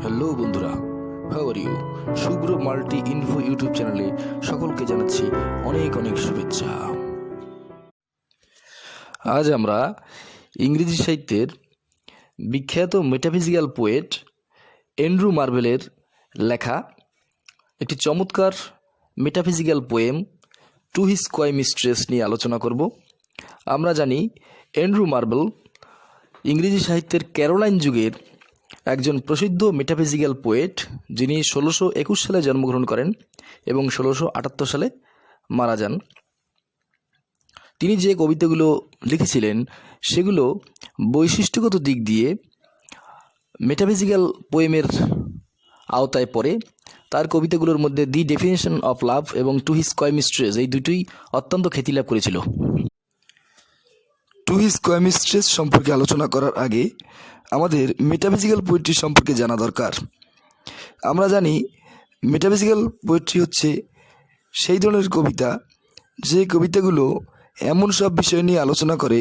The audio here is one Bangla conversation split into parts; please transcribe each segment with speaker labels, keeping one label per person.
Speaker 1: হ্যালো বন্ধুরা, how are you? Shubhra multi info YouTube চ্যানেলে সকলকে জানাচ্ছি অনেক অনেক শুভেচ্ছা। আজ আমরা ইংরেজি সাহিত্যের বিখ্যাত মেটাফিজিক্যাল পোয়েট অ্যান্ড্রু মার্ভেলের লেখা একটি চমৎকার metaphysical poem two his coy mistress নিয়ে আলোচনা করব। আমরা জানি অ্যান্ড্রু মার্ভেল ইংরেজি সাহিত্যের ক্যারোলাইন যুগের একজন প্রসিদ্ধ মেটাফিজিক্যাল পোয়েট, যিনি 1621 সালে জন্মগ্রহণ করেন এবং 1678 সালে মারা যান। তিনি যে কবিতাগুলো লিখেছিলেন সেগুলো বৈশিষ্ট্যগত দিক দিয়ে মেটাফিজিক্যাল পোয়েমের আওতায় পড়ে। তার কবিতাগুলোর মধ্যে দি ডেফিনেশন অফ লাভ এবং টু হিজ কয় মিস্ট্রেস এই দুটোই অত্যন্ত খ্যাতি লাভ করেছিল। টু হিজ কয় মিস্ট্রেস সম্পর্কে আলোচনা করার আগে আমাদের মেটাফিজিক্যাল পোয়েট্রি সম্পর্কে জানা দরকার। আমরা জানি মেটাফিজিক্যাল পোয়েট্রি হচ্ছে সেই ধরনের কবিতা যে কবিতাগুলো এমন সব বিষয় নিয়ে আলোচনা করে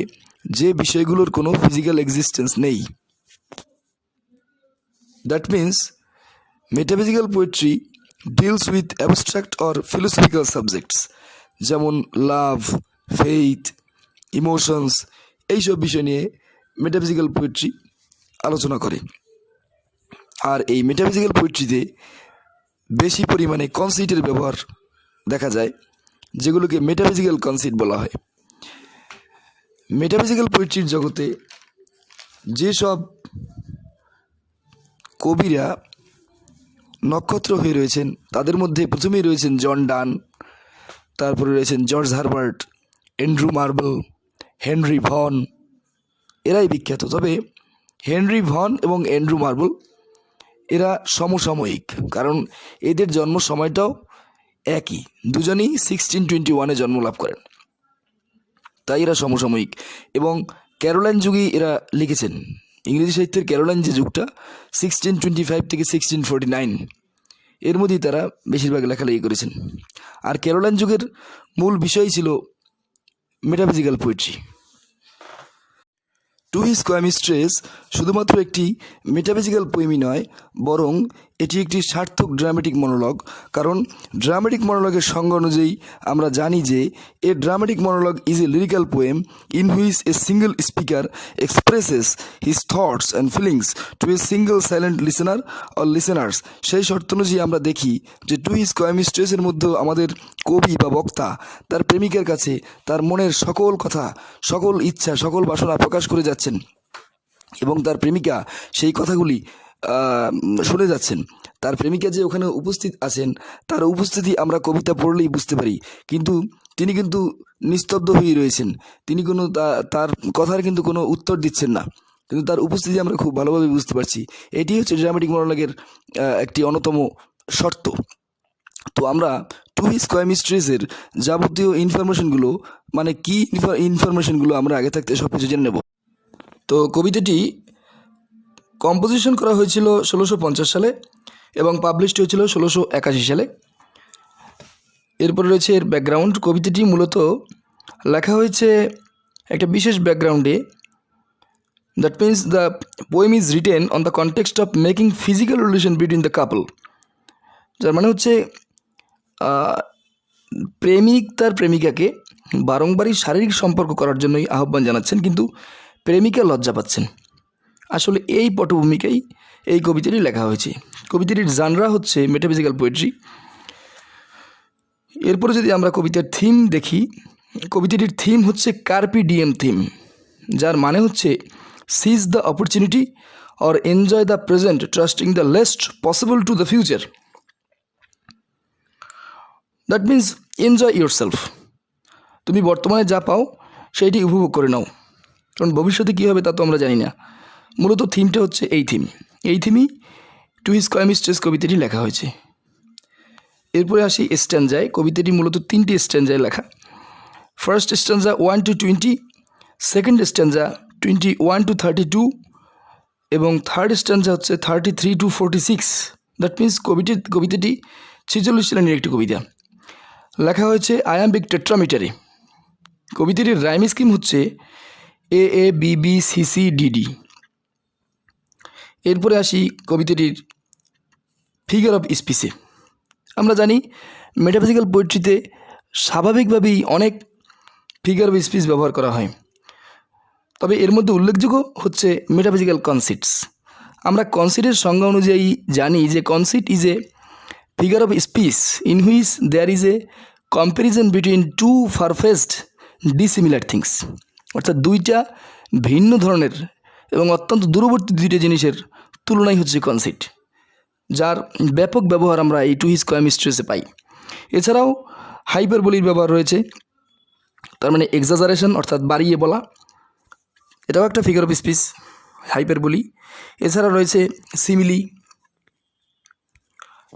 Speaker 1: যে বিষয়গুলোর কোনো ফিজিক্যাল এক্সিস্টেন্স নেই। That means metaphysical poetry deals with abstract or philosophical subjects, যেমন লাভ, ফেইথ, ইমোশনস, এইসব বিষয় নিয়ে মেটাফিজিক্যাল পোয়েট্রি আলোচনা করে। আর এই মেটাফিজিক্যাল পোয়েট্রিতে বেশি পরিমাণে কনসিটের ব্যবহার দেখা যায়, যেগুলোকে মেটাফিজিক্যাল কনসিট বলা হয়। মেটাফিজিক্যাল পোয়েট্রির জগতে যেসব কবিরা নক্ষত্র হয়ে রয়েছেন তাদের মধ্যে প্রথমেই রয়েছেন জন ডান, তারপরে রয়েছেন George Herbert, Andrew Marvell, Henry Vaughan, এরাই বিখ্যাত। তবে হেনরি ভন এবং অ্যান্ড্রু মার্ভেল এরা সমসাময়িক, কারণ এদের জন্ম সময়টাও একই, দুজনেই 1621 জন্মলাভ করেন, তাই এরা সমসাময়িক। এবং ক্যারোলাইন যুগেই এরা লিখেছেন। ইংরেজি সাহিত্যের ক্যারোলাইন যে যুগটা 1625 থেকে 1649, এর মধ্যেই তারা বেশিরভাগ লেখালেখি করেছেন। আর ক্যারোলাইন যুগের মূল বিষয় ছিল metaphysical poetry. To his coy mistress শুধুমাত্র একটি মেটাফিজিক্যাল পোয়েমই নয়, বরং এটি একটি সার্থক ড্রামেটিক মনোলগ। কারণ ড্রামেটিক মনোলগের সংজ্ঞা অনুযায়ী আমরা জানি যে a dramatic monologue is a lyrical poem in which a single speaker expresses his thoughts and feelings to a single silent listener or listeners. সেই শর্ত অনুযায়ী আমরা দেখি যে টু হিজ কয় মিস্ট্রেসের মধ্যেও আমাদের কবি বা বক্তা তার প্রেমিকের কাছে তার মনের সকল কথা, সকল ইচ্ছা, সকল বাসনা প্রকাশ করে যাচ্ছেন এবং তার প্রেমিকা সেই কথাগুলি শুনে যাচ্ছেন। তার প্রেমিকা যে ওখানে উপস্থিত আছেন, তার উপস্থিতি আমরা কবিতা পড়লেই বুঝতে পারি, কিন্তু তিনি কিন্তু নিস্তব্ধ হয়ে রয়েছেন, তিনি কোনো তার কথার কিন্তু কোনো উত্তর দিচ্ছেন না, কিন্তু তার উপস্থিতি আমরা খুব ভালোভাবে বুঝতে পারছি। এটি হচ্ছে ড্রামেটিক মনোলগের একটি অন্যতম শর্ত। তো আমরা টু হিজ কয় মিস্ট্রেসের যাবতীয় ইনফরমেশনগুলো, মানে কি ইনফরমেশনগুলো আমরা আগে থাকতে সব কিছু জেনে নেব। তো কবিতাটি কম্পোজিশন করা হয়েছিল 1650 সালে এবং পাবলিশড হয়েছিল 1681 সালে। এরপরে রয়েছে এর ব্যাকগ্রাউন্ড। কবিতাটি মূলত লেখা হয়েছে একটা বিশেষ ব্যাকগ্রাউন্ডে। That means the poem is written on the context of making physical relation between the কাপল। যার মানে হচ্ছে প্রেমিক তার প্রেমিকাকে বারংবারই শারীরিক সম্পর্ক করার জন্যই আহ্বান জানাচ্ছেন, কিন্তু প্রেমিকা লজ্জা পাচ্ছেন। আসলে এই পটভূমিকাই এই কবিতাটি লেখা হয়েছে। কবিতাটির জানরা হচ্ছে মেটাফিজিক্যাল পোয়েট্রি। এরপরে যদি আমরা কবিতার থিম দেখি, কবিতাটির থিম হচ্ছে কার্পি ডিএম থিম, যার মানে হচ্ছে seize the opportunity or enjoy the present trusting the least possible to the future. That means enjoy yourself. তুমি বর্তমানে যা পাও সেইটি উপভোগ করে নাও, কারণ ভবিষ্যতে কী হবে তা তো আমরা জানি না। মূলত থিমটা হচ্ছে এই থিমই টু হিজ কয় মিস্ট্রেস কবিতাটি লেখা হয়েছে। এরপরে আসি স্ট্যানজায়। কবিতাটি মূলত 3টি স্ট্যানজায় লেখা। First stanza 1 to 20, second stanza 21 to 32 এবং থার্ড স্ট্যানজা হচ্ছে 33 to 46। দ্যাট মিন্স কবিতাটি 46 লাইনের একটি কবিতা। লেখা হয়েছে আয়াম্বিক টেট্রামিটারে। কবিতাটির রাইম স্কিম হচ্ছে AABBCCDD। এরপরে আসি কবিতাটির ফিগার অফ স্পিচে। আমরা জানি মেটাফিজিক্যাল পোয়েট্রিতে স্বাভাবিকভাবেই অনেক ফিগার অফ স্পিচ ব্যবহার করা হয়, তবে এর মধ্যে উল্লেখযোগ্য হচ্ছে মেটাফিজিক্যাল কনসিটস। আমরা কনসিটের সংজ্ঞা অনুযায়ী জানি যে conceit is a figure of speech in which there is a comparison between two farthest dissimilar things, অর্থাৎ দুইটা ভিন্ন ধরনের এবং অত্যন্ত দূরবর্তী দুইটা জিনিসের তুলনাই হচ্ছে কনসিট, যার ব্যাপক ব্যবহার আমরা এই টু হিজ কয় মিস্ট্রেসে পাই। এছাড়াও হাইপারবোলির ব্যবহার রয়েছে, তার মানে এক্সাজারেশন অর্থাৎ বাড়িয়ে বলা, এটাও একটা ফিগার অফ স্পিচ, হাইপারবোলি। এছাড়া রয়েছে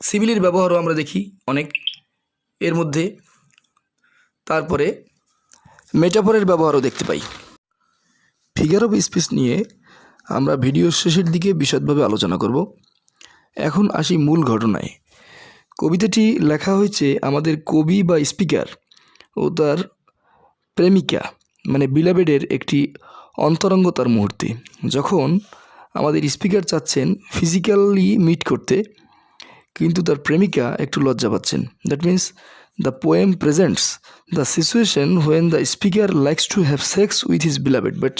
Speaker 1: সিমিলির ব্যবহারও আমরা দেখি অনেক এর মধ্যে। তারপরে মেটাফরের ব্যবহারও দেখতে পাই। ফিগার অফ স্পিচ নিয়ে আমরা ভিডিওর শেষের দিকে বিশদভাবে আলোচনা করব। এখন আসি মূল ঘটনায়। কবিতাটি লেখা হয়েছে আমাদের কবি বা স্পিকার ও তার প্রেমিকা মানে বিলাবেডের একটি অন্তরঙ্গতার মুহূর্তে, যখন আমাদের স্পিকার চাচ্ছেন ফিজিক্যালি মিট করতে, কিন্তু তার প্রেমিকা একটু লজ্জা পাচ্ছেন। That means the poem presents the situation when the speaker likes to have sex with his beloved but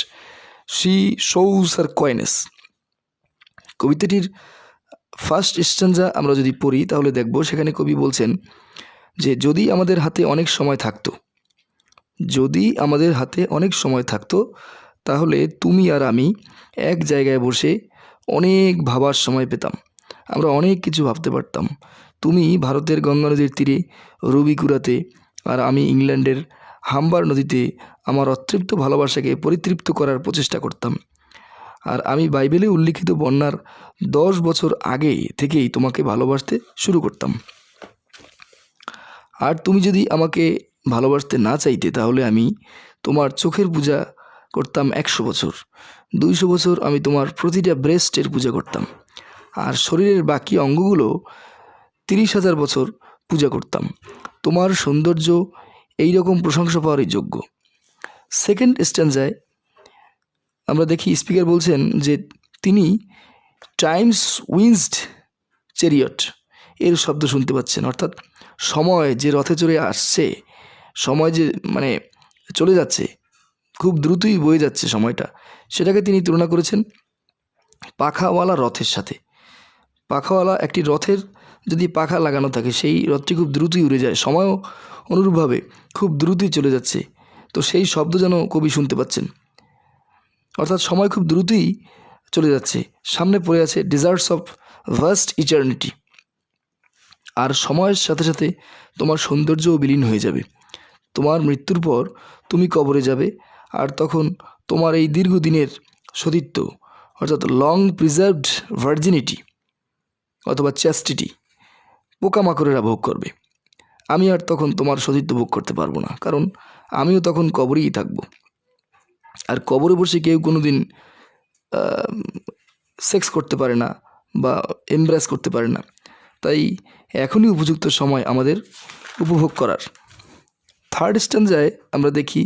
Speaker 1: she shows her coyness. কবিতাটির ফার্স্ট স্ট্যান্জা আমরা যদি পড়ি তাহলে দেখব সেখানে কবি বলছেন যে যদি আমাদের হাতে অনেক সময় থাকতো তাহলে তুমি আর আমি এক জায়গায় বসে অনেক ভাবার সময় পেতাম, আমরা অনেক কিছু ভাবতে পারতাম। তুমি ভারতের গঙ্গা নদীর তীরে রবি কুড়াতে আর আমি ইংল্যান্ডের হাম্বার নদীতে আমার অতৃপ্ত ভালোবাসাকে পরিতৃপ্ত করার প্রচেষ্টা করতাম, আর আমি বাইবেলে উল্লিখিত বন্যার 10 বছর আগে থেকেই তোমাকে ভালোবাসতে শুরু করতাম। আর তুমি যদি আমাকে ভালোবাসতে না চাইতে তাহলে আমি তোমার চোখের পূজা করতাম 100 বছর, 200 বছর আমি তোমার প্রতিটা ব্রেস্টের পূজা করতাম, আর শরীরের বাকি অঙ্গগুলো 30,000 বছর পূজা করতাম। তোমার সৌন্দর্য এই রকম প্রশংসা পাওয়ারই যোগ্য। সেকেন্ড স্ট্যান্জায় আমরা দেখি স্পিকার বলছেন যে তিনি টাইমস উইন্সড চ্যারিয়ট এর শব্দ শুনতে পাচ্ছেন, অর্থাৎ সময় যে রথে চড়ে আসছে, সময় যে মানে চলে যাচ্ছে, খুব দ্রুতই বয়ে যাচ্ছে সময়টা, সেটাকে তিনি তুলনা করেছেন পাখাওয়ালা রথের সাথে। পাখাওয়ালা একটি রথের যদি পাখা লাগানো থাকে সেই রথটি খুব দ্রুতই উড়ে যায়, সময়ও অনুরূপভাবে খুব দ্রুতই চলে যাচ্ছে, তো সেই শব্দ যেন কবি শুনতে পাচ্ছেন, অর্থাৎ সময় খুব দ্রুতই চলে যাচ্ছে, সামনে পড়ে আছে ডেজার্টস অফ ভাস্ট ইটার্নিটি, আর সময়ের সাথে সাথে তোমার সৌন্দর্যও বিলীন হয়ে যাবে। তোমার মৃত্যুর পর তুমি কবরে যাবে, আর তখন তোমার এই দীর্ঘদিনের সতীত্ব অর্থাৎ লং প্রিজার্ভড ভার্জিনিটি অথবা চ্যাস্টিটি পোকামাকড়েরা ভোগ করবে। আমি আর তখন তোমার সতীত্ব ভোগ করতে পারবো না, কারণ আমিও তখন কবরেই থাকব, আর কবরে বসে কেউ কোনো দিন সেক্স করতে পারে না বা এমব্রেস করতে পারে না, তাই এখনই উপযুক্ত সময় আমাদের উপভোগ করার। থার্ড স্ট্যান্জায় আমরা দেখি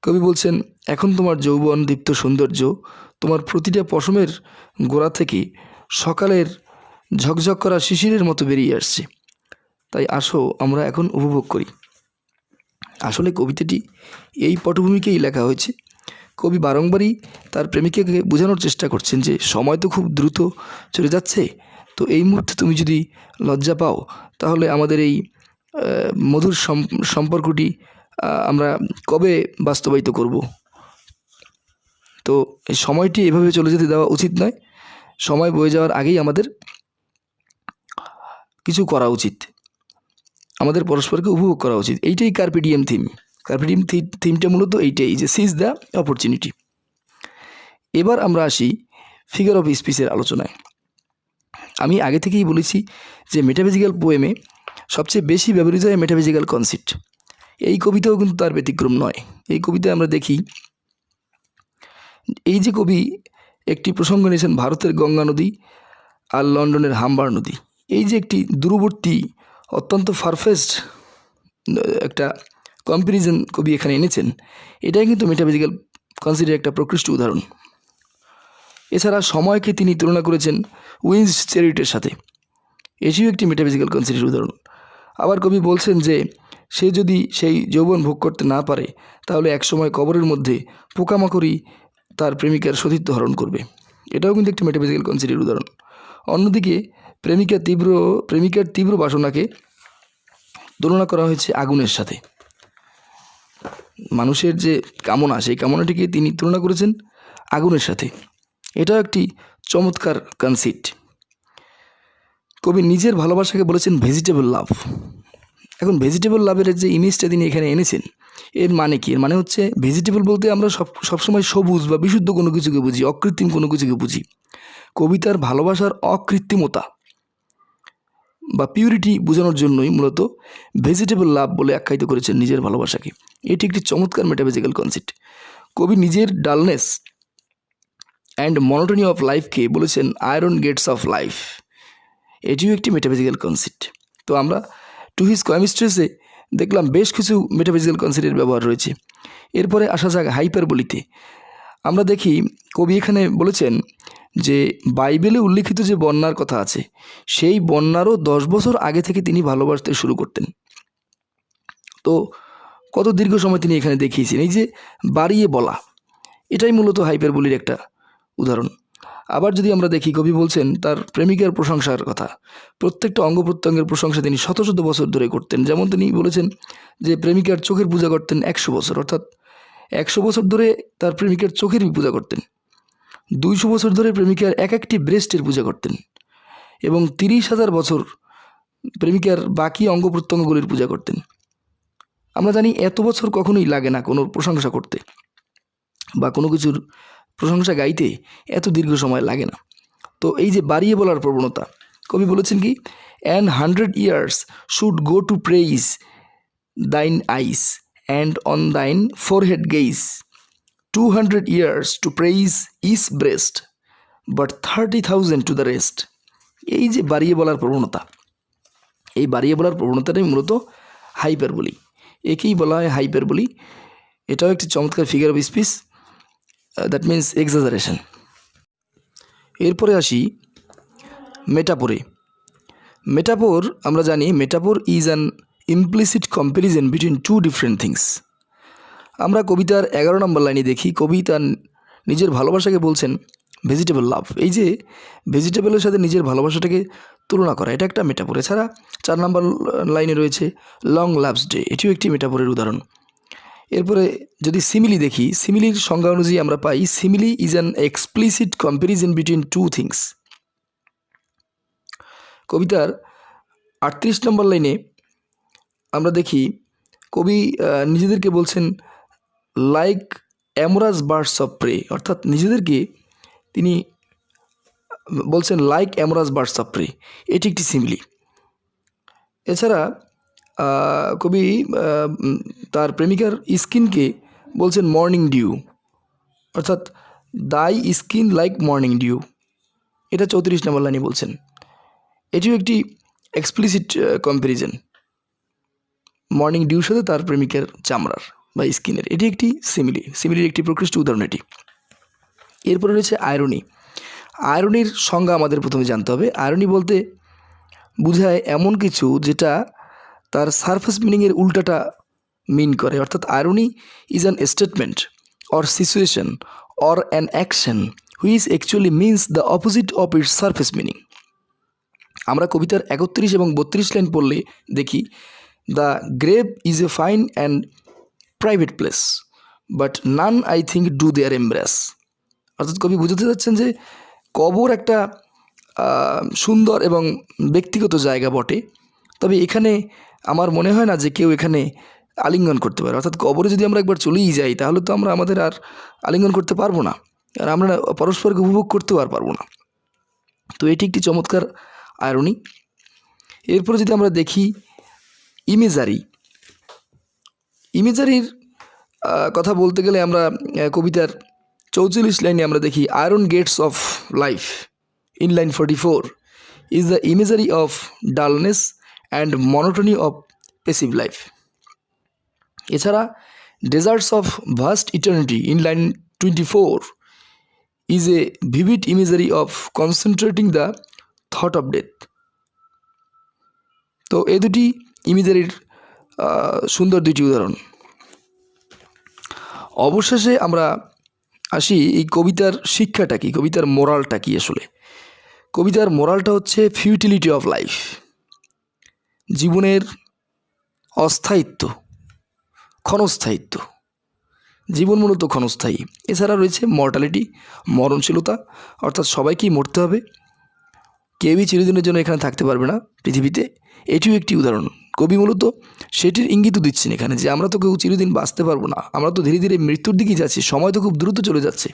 Speaker 1: কবি বলছেন এখন তোমার যৌবন দীপ্ত সৌন্দর্য তোমার প্রতিটা পশমের গোড়া থেকে সকালের ঝকঝক করা শিশিরের মতো বেরিয়ে আসছে, তাই আসো আমরা এখন উপভোগ করি। আসলে কবিতাটি এই পটভূমিকেই লেখা হয়েছে। কবি বারংবারই তার প্রেমিকাকে বোঝানোর চেষ্টা করছেন যে সময় তো খুব দ্রুত চলে যাচ্ছে, তো এই মুহূর্তে তুমি যদি লজ্জা পাও তাহলে আমাদের এই মধুর সম্পর্কটি আমরা কবে বাস্তবায়িত করব। তো এই সময়টি এভাবে চলে যেতে দেওয়া উচিত নয়, সময় বয়ে যাওয়ার আগেই আমাদের কিছু করা উচিত, আমাদের পরস্পরকে উপভোগ করা উচিত। এইটাই কার্পে ডিএম থিম। কার্পে ডিএম থিমটা মূলত এইটাই যে সিজ দ্য অপরচুনিটি। এবার আমরা আসি ফিগার অফ স্পিচের আলোচনায়। আমি আগে থেকেই বলেছি যে মেটাফিজিক্যাল পোয়েমে সবচেয়ে বেশি ব্যবহৃত হয় মেটাফিজিক্যাল কনসেপ্ট। এই কবিতাও কিন্তু তার ব্যতিক্রম নয়। এই কবিতায় আমরা দেখি এই যে কবি একটি প্রসঙ্গ নিয়েছেন ভারতের গঙ্গা নদী আর লন্ডনের হাম্বার নদী, এই যে একটি দূরবর্তী অত্যন্ত ফারফেস্ট একটা কম্প্যারিজন কবি এখানে এনেছেন, এটাই কিন্তু মেটাফিজিক্যাল কনসেপ্টের একটা প্রকৃষ্ট উদাহরণ। এছাড়া সময়কে তিনি তুলনা করেছেন উইন্স চ্যারিয়টের সাথে, এটিও একটি মেটাফিজিক্যাল কনসেপ্টের উদাহরণ। আবার কবি বলছেন যে সে যদি সেই যৌবন ভোগ করতে না পারে তাহলে একসময় কবরের মধ্যে পোকামাকড়ই তার প্রেমিকার সতীত্ব হরণ করবে। এটাও কিন্তু একটি মেটাফিজিক্যাল কনসেপ্টের উদাহরণ। অন্যদিকে প্রেমিকার তীব্র বাসনাকে তুলনা করা হয়েছে আগুনের সাথে। মানুষের যে কামনা, সেই কামনাটিকে তিনি তুলনা করেছেন আগুনের সাথে। এটাও একটি চমৎকার কনসেপ্ট। কবি নিজের ভালোবাসাকে বলেছেন ভেজিটেবল লাভ। এখন ভেজিটেবল লাভের যে ইমেজটা তিনি এখানে এনেছেন, এর মানে কি? এর মানে হচ্ছে ভেজিটেবল বলতে আমরা সবসময় সবুজ বা বিশুদ্ধ কোনো কিছুকে বুঝি, অকৃত্রিম কোনো কিছুকে বুঝি। কবিতার ভালোবাসার অকৃত্রিমতা বা পিউরিটি বোঝানোর জন্যই মূলত ভেজিটেবল লাভ বলে আখ্যায়িত করেছেন নিজের ভালোবাসাকে। এটি একটি চমৎকার মেটাফিজিক্যাল কনসেপ্ট। কবি নিজের ডালনেস অ্যান্ড মনোটনি অফ লাইফকে বলেছেন আয়রন গেটস অফ লাইফ। এটিও একটি মেটাফিজিক্যাল কনসেপ্ট। তো আমরা টু হিজ কোয়েমিস্ট্রেসে দেখলাম বেশ কিছু মেটাফিজিক্যাল কনসেপ্টের ব্যবহার রয়েছে। এরপরে আসা যাক হাইপারবোলিতে। আমরা দেখি কবি এখানে বলেছেন যে বাইবেলে উল্লিখিত যে বন্যার কথা আছে, সেই বন্যারও 10 বছর আগে থেকে তিনি ভালোবাসতে শুরু করতেন। তো কত দীর্ঘ সময় তিনি এখানে দেখিয়েছেন। এই যে বাড়িয়ে বলা, এটাই মূলত হাইপারবোলির একটা উদাহরণ। আবার যদি আমরা দেখি, কবি বলছেন তার প্রেমিকার প্রশংসার কথা। প্রত্যেকটা অঙ্গ প্রত্যঙ্গের প্রশংসা তিনি শত শত বছর ধরে করতেন। যেমন তিনি বলেছেন যে প্রেমিকার চোখের পূজা করতেন 100 বছর, অর্থাৎ 100 বছর ধরে তার প্রেমিকার চোখের পূজা করতেন। 200 বছর ধরে প্রেমিকার এক একটি ব্রেস্টের পূজা করতেন এবং 30,000 বছর প্রেমিকার বাকি অঙ্গ প্রত্যঙ্গগুলির পূজা করতেন। আমরা জানি এত বছর কখনোই লাগে না কোনো প্রশংসা করতে বা কোনো কিছুর প্রশংসা গাইতে এত দীর্ঘ সময় লাগে না। তো এই যে বাড়িয়ে বলার প্রবণতা, কবি বলেছেন কি, and 100 years should go to praise thine eyes and on thine forehead gaze, 200 years to praise is breast but 30,000 to the rest. এই যে বাড়িয়ে বলার প্রবণতা, এই বাড়িয়ে বলার প্রবণতাটাই মূলত হাইপারবোলি। একেই বলা হয় হাইপারবোলি। এটাও একটি চমৎকার figure of speech, that means exaggeration. এরপরে আসি মেটাফোরে। মেটাফোর আমরা জানি metaphor is an implicit comparison between two different things. আমরা কবিতার 11 নম্বর লাইনে দেখি কবি তার নিজের ভালোবাসাকে বলছেন ভেজিটেবল লাভ। এই যে ভেজিটেবলের সাথে নিজের ভালোবাসাটাকে তুলনা করা, এটা একটা মেটাফোর। এছাড়া 4 নম্বর লাইনে রয়েছে লং লাভস ডে, এটিও একটি মেটাফোরের উদাহরণ। এরপরে যদি সিমিলি দেখি, সিমিলির সংজ্ঞা অনুযায়ী আমরা পাই simile is an explicit comparison between two things. কবিতার 38 নম্বর লাইনে আমরা দেখি কবি নিজেদেরকে বলছেন like amorous birds of prey, অর্থাৎ নিজেদেরকে তিনি বলছেন like amorous birds of prey. এটি একটি সিমিলি। এছাড়া কবি তার প্রেমিকার স্কিনকে বলছেন মর্নিং ডিউ, অর্থাৎ দাই স্কিন লাইক মর্নিং ডিউ। এটা 34 নম্বর লাইনে বলছেন। এটিও একটি এক্সপ্লিসিট কম্প্যারিজন মর্নিং ডিউর সাথে তার প্রেমিকার চামড়ার বা স্কিনের। এটি একটি সিমিলির একটি প্রকৃষ্ট উদাহরণ এটি। এরপরে রয়েছে আয়রনি। আয়রনির সংজ্ঞা আমাদের প্রথমে জানতে হবে। আয়রনি বলতে বোঝায় এমন কিছু যেটা তার সারফেস মিনিংয়ের উল্টাটা মিন করে, অর্থাৎ irony is an statement or situation or an action which actually means the opposite of its surface meaning. আমরা কবিতার 31 এবং 32 লাইন পড়লে দেখি the grave is a fine and private place but none I think do there embrace. অর্থাৎ কবি বুঝতে যাচ্ছেন যে কবর একটা সুন্দর এবং ব্যক্তিগত জায়গা বটে, তবে এখানে আমার মনে হয় না যে কেউ এখানে আলিঙ্গন করতে পারে। অর্থাৎ কবরে যদি আমরা একবার চলেই যাই তাহলে তো আমরা আমাদের আর আলিঙ্গন করতে পারবো না, আর আমরা পরস্পরকে উপভোগ করতেও আর পারবো না। তো এটি একটি চমৎকার আয়রনি। এরপরে যদি আমরা দেখি ইমেজারির কথা বলতে গেলে আমরা কবিতার 44 লাইনে আমরা দেখি iron gates of life in line 44 is the imagery of dullness and monotony of passive life. এছাড়া deserts of vast eternity in line 24 is a vivid imagery of concentrating the thought of death. তো এই দুটি ইমেজারির সুন্দর দুটি উদাহরণ। অবশেষে আমরা আসি এই কবিতার শিক্ষাটা কি, কবিতার মোরালটা কি। আসলে কবিতার মোরালটা হচ্ছে ফিউটিলিটি অফ লাইফ, জীবনের অস্থায়িত্ব, ক্ষণস্থায়িত্ব। জীবন মূলত ক্ষণস্থায়ী। এছাড়া রয়েছে মর্টালিটি, মরণশীলতা, অর্থাৎ সবাইকেই মরতে হবে, কেউই চিরদিনের জন্য এখানে থাকতে পারবে না পৃথিবীতে। এটিও একটি উদাহরণ। কবি মূলত সেটির ইঙ্গিতও দিচ্ছেন এখানে যে আমরা তো কেউ চিরদিন বাঁচতে পারবো না, আমরা তো ধীরে ধীরে মৃত্যুর দিকেই যাচ্ছি, সময় তো খুব দ্রুত চলে যাচ্ছে।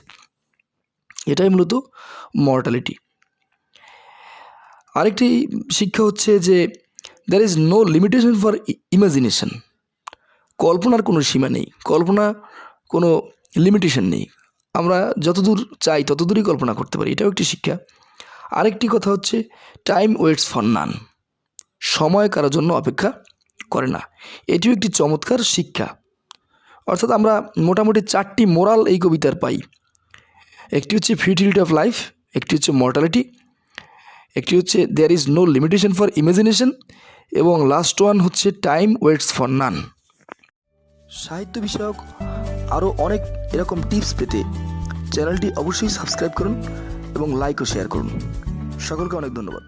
Speaker 1: এটাই মূলত মর্টালিটি। আরেকটি শিক্ষা হচ্ছে যে there is no limitation for imagination. কল্পনার কোনো সীমা নেই, কল্পনা কোনো লিমিটেশন নেই, আমরা যতদূর চাই ততদূরই কল্পনা করতে পারি, এটাও একটি শিক্ষা। আরেকটি কথা হচ্ছে টাইম ওয়েটস ফর নান, সময় কারোর জন্য অপেক্ষা করে না, এটিও একটি চমৎকার শিক্ষা। অর্থাৎ আমরা মোটামুটি 4টি মোরাল এই কবিতার পাই। একটি হচ্ছে ফিউটিলিটি অফ লাইফ, একটি হচ্ছে মর্টালিটি, একটি হচ্ছে there is no limitation for imagination, এবং লাস্ট ওয়ান হচ্ছে টাইম ওয়েটস ফর নান। সাহিত্য বিষয়ক আরও অনেক এরকম টিপস পেতে চ্যানেলটি অবশ্যই সাবস্ক্রাইব করুন এবং লাইক ও শেয়ার করুন। সকলকে অনেক ধন্যবাদ।